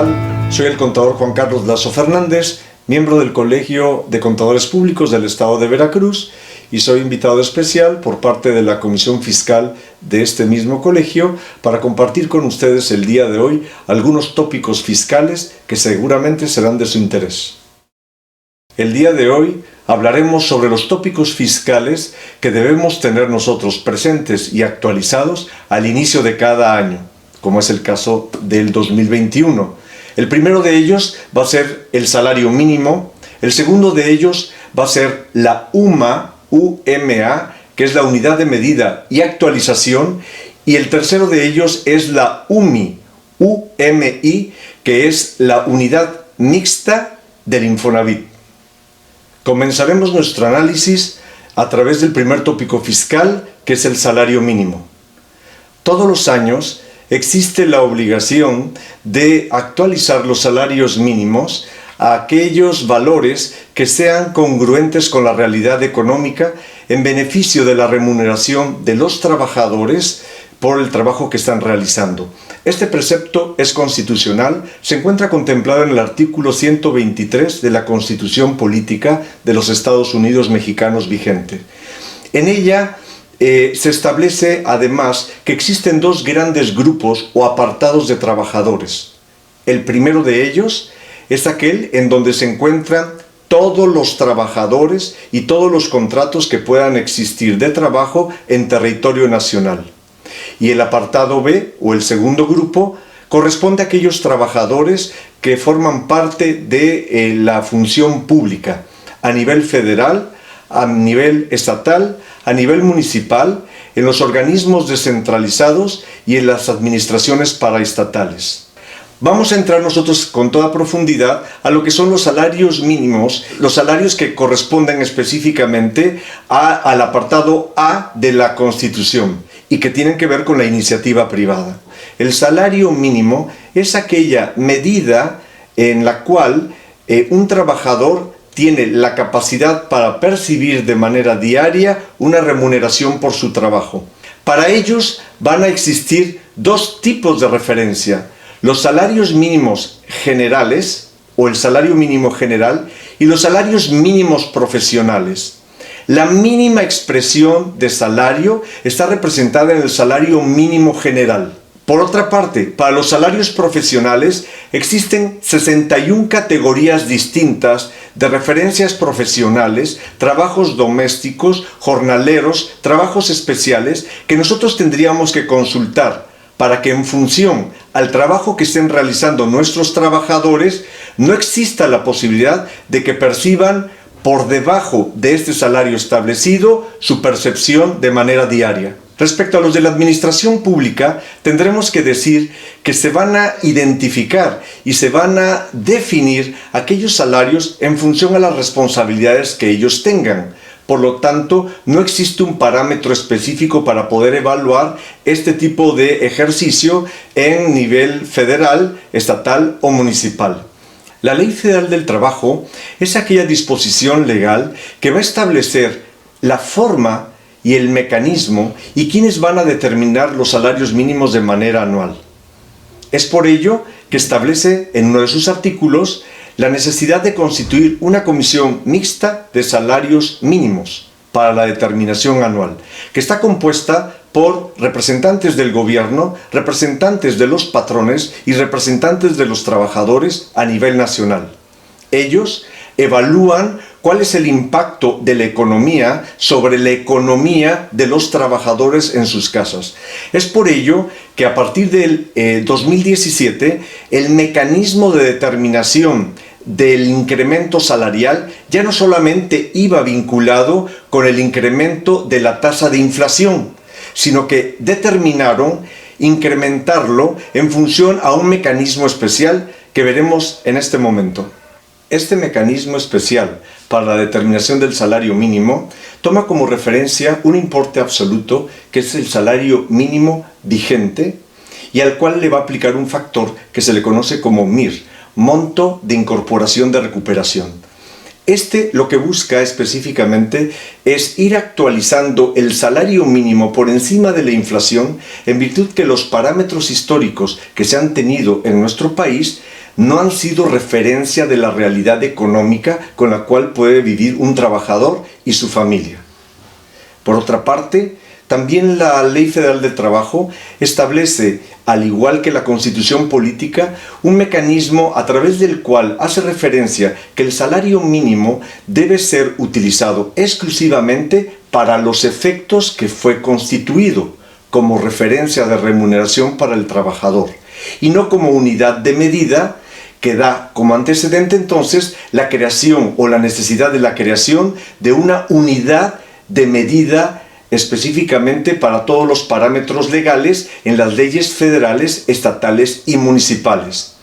tal? Soy el contador Juan Carlos Lazo Fernández, miembro del Colegio de Contadores Públicos del Estado de Veracruz, y soy invitado especial por parte de la Comisión Fiscal de este mismo colegio para compartir con ustedes el día de hoy algunos tópicos fiscales que seguramente serán de su interés. El día de hoy hablaremos sobre los tópicos fiscales que debemos tener nosotros presentes y actualizados al inicio de cada año, como es el caso del 2021. El primero de ellos va a ser el salario mínimo, el segundo de ellos va a ser la UMA, que es la unidad de medida y actualización, y el tercero de ellos es la UMI, que es la unidad mixta del Infonavit. Comenzaremos nuestro análisis a través del primer tópico fiscal, que es el salario mínimo. Todos los años existe la obligación de actualizar los salarios mínimos a aquellos valores que sean congruentes con la realidad económica en beneficio de la remuneración de los trabajadores por el trabajo que están realizando. Este precepto es constitucional, se encuentra contemplado en el artículo 123 de la Constitución Política de los Estados Unidos Mexicanos vigente. En ella se establece además que existen dos grandes grupos o apartados de trabajadores. El primero de ellos es aquel en donde se encuentran todos los trabajadores y todos los contratos que puedan existir de trabajo en territorio nacional. Y el apartado B, o el segundo grupo, corresponde a aquellos trabajadores que forman parte de la función pública a nivel federal, a nivel estatal, a nivel municipal, en los organismos descentralizados y en las administraciones paraestatales. Vamos a entrar nosotros con toda profundidad a lo que son los salarios mínimos, los salarios que corresponden específicamente al apartado A de la Constitución y que tienen que ver con la iniciativa privada. El salario mínimo es aquella medida en la cual un trabajador tiene la capacidad para percibir de manera diaria una remuneración por su trabajo. Para ellos van a existir dos tipos de referencia: los salarios mínimos generales, o el salario mínimo general, y los salarios mínimos profesionales. La mínima expresión de salario está representada en el salario mínimo general. Por otra parte, para los salarios profesionales existen 61 categorías distintas de referencias profesionales, trabajos domésticos, jornaleros, trabajos especiales, que nosotros tendríamos que consultar para que en función al trabajo que estén realizando nuestros trabajadores no exista la posibilidad de que perciban por debajo de este salario establecido su percepción de manera diaria. Respecto a los de la administración pública, tendremos que decir que se van a identificar y se van a definir aquellos salarios en función a las responsabilidades que ellos tengan. Por lo tanto, no existe un parámetro específico para poder evaluar este tipo de ejercicio en nivel federal, estatal o municipal. La Ley Federal del Trabajo es aquella disposición legal que va a establecer la forma y el mecanismo y quiénes van a determinar los salarios mínimos de manera anual. Es por ello que establece en uno de sus artículos la necesidad de constituir una comisión mixta de salarios mínimos para la determinación anual, que está compuesta por representantes del gobierno, representantes de los patrones y representantes de los trabajadores a nivel nacional. Ellos evalúan cuál es el impacto de la economía sobre la economía de los trabajadores en sus casas. Es por ello que a partir del 2017 el mecanismo de determinación del incremento salarial ya no solamente iba vinculado con el incremento de la tasa de inflación, sino que determinaron incrementarlo en función a un mecanismo especial que veremos en este momento. Este mecanismo especial para la determinación del salario mínimo toma como referencia un importe absoluto que es el salario mínimo vigente y al cual le va a aplicar un factor que se le conoce como MIR, monto de incorporación de recuperación. Este lo que busca específicamente es ir actualizando el salario mínimo por encima de la inflación en virtud que los parámetros históricos que se han tenido en nuestro país no han sido referencia de la realidad económica con la cual puede vivir un trabajador y su familia. Por otra parte, también la Ley Federal del Trabajo establece, al igual que la Constitución Política, un mecanismo a través del cual hace referencia que el salario mínimo debe ser utilizado exclusivamente para los efectos que fue constituido, como referencia de remuneración para el trabajador, y no como unidad de medida que da como antecedente entonces la creación o la necesidad de la creación de una unidad de medida específicamente para todos los parámetros legales en las leyes federales, estatales y municipales.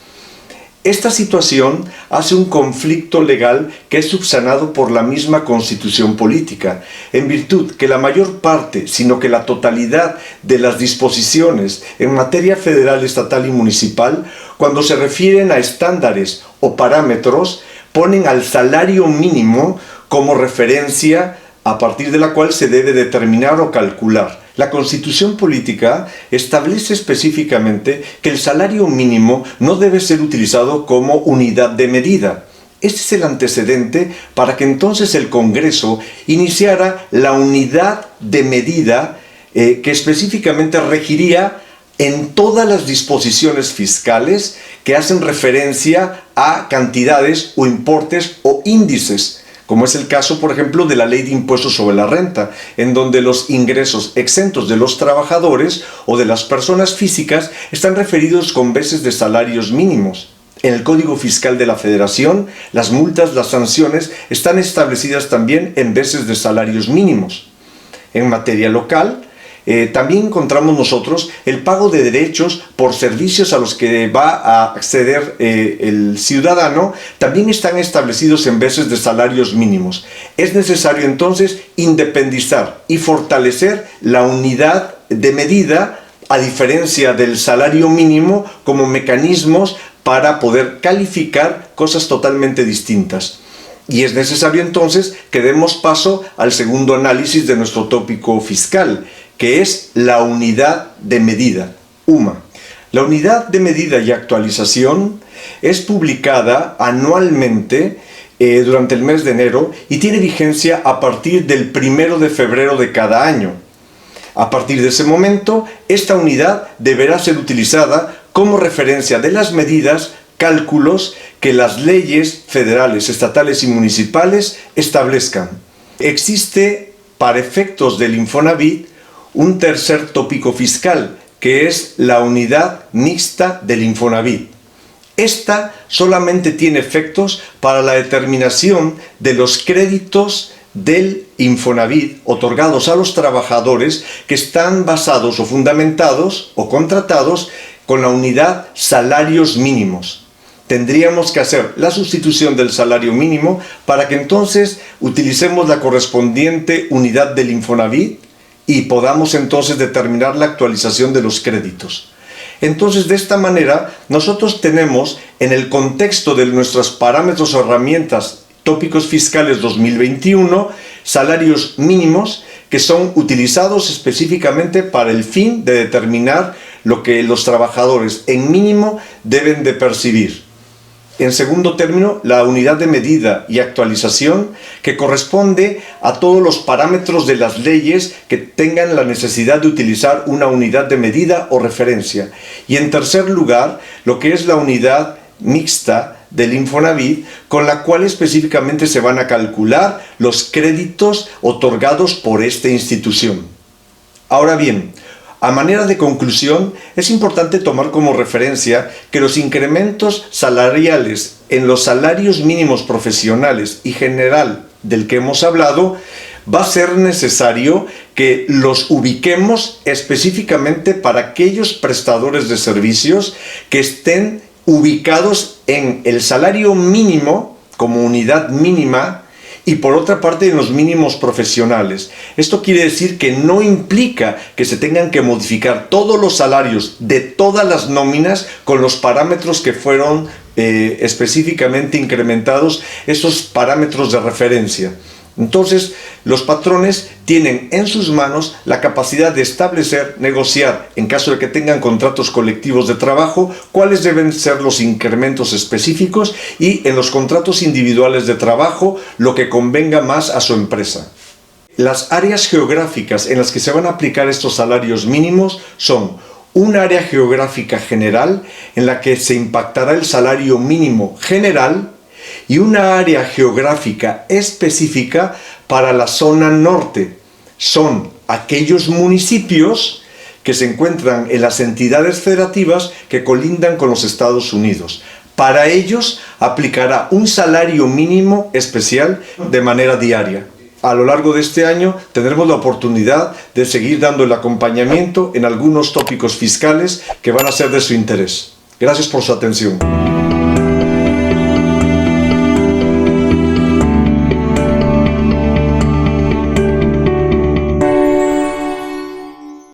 Esta situación hace un conflicto legal que es subsanado por la misma Constitución Política, en virtud que la mayor parte, sino que la totalidad de las disposiciones en materia federal, estatal y municipal, cuando se refieren a estándares o parámetros, ponen al salario mínimo como referencia a partir de la cual se debe determinar o calcular. La Constitución Política establece específicamente que el salario mínimo no debe ser utilizado como unidad de medida. Este es el antecedente para que entonces el Congreso iniciara la unidad de medida que específicamente regiría en todas las disposiciones fiscales que hacen referencia a cantidades o importes o índices, como es el caso, por ejemplo, de la Ley de Impuestos sobre la Renta, en donde los ingresos exentos de los trabajadores o de las personas físicas están referidos con bases de salarios mínimos. En el Código Fiscal de la Federación, las multas, las sanciones están establecidas también en bases de salarios mínimos. En materia local, también encontramos nosotros el pago de derechos por servicios a los que va a acceder el ciudadano, también están establecidos en bases de salarios mínimos. Es necesario entonces independizar y fortalecer la unidad de medida, a diferencia del salario mínimo, como mecanismos para poder calificar cosas totalmente distintas. Y es necesario entonces que demos paso al segundo análisis de nuestro tópico fiscal, que es la unidad de medida, UMA. La unidad de medida y actualización es publicada anualmente durante el mes de enero y tiene vigencia a partir del 1 de febrero de cada año. A partir de ese momento, esta unidad deberá ser utilizada como referencia de las medidas, cálculos que las leyes federales, estatales y municipales establezcan. Existe, para efectos del Infonavit, un tercer tópico fiscal, que es la unidad mixta del Infonavit. Esta solamente tiene efectos para la determinación de los créditos del Infonavit otorgados a los trabajadores que están basados o fundamentados o contratados con la unidad salarios mínimos. Tendríamos que hacer la sustitución del salario mínimo para que entonces utilicemos la correspondiente unidad del Infonavit y podamos entonces determinar la actualización de los créditos. Entonces, de esta manera, nosotros tenemos en el contexto de nuestros parámetros o herramientas tópicos fiscales 2021, salarios mínimos que son utilizados específicamente para el fin de determinar lo que los trabajadores en mínimo deben de percibir. En segundo término, la unidad de medida y actualización que corresponde a todos los parámetros de las leyes que tengan la necesidad de utilizar una unidad de medida o referencia. Y en tercer lugar, lo que es la unidad mixta del Infonavit, con la cual específicamente se van a calcular los créditos otorgados por esta institución. Ahora bien, a manera de conclusión, es importante tomar como referencia que los incrementos salariales en los salarios mínimos profesionales y general del que hemos hablado, va a ser necesario que los ubiquemos específicamente para aquellos prestadores de servicios que estén ubicados en el salario mínimo como unidad mínima y por otra parte en los mínimos profesionales. Esto quiere decir que no implica que se tengan que modificar todos los salarios de todas las nóminas con los parámetros que fueron específicamente incrementados, esos parámetros de referencia. Entonces, los patrones tienen en sus manos la capacidad de establecer, negociar, en caso de que tengan contratos colectivos de trabajo, cuáles deben ser los incrementos específicos y en los contratos individuales de trabajo, lo que convenga más a su empresa. Las áreas geográficas en las que se van a aplicar estos salarios mínimos son un área geográfica general en la que se impactará el salario mínimo general y una área geográfica específica para la zona norte. Son aquellos municipios que se encuentran en las entidades federativas que colindan con los Estados Unidos. Para ellos aplicará un salario mínimo especial de manera diaria. A lo largo de este año tendremos la oportunidad de seguir dando el acompañamiento en algunos tópicos fiscales que van a ser de su interés. Gracias por su atención.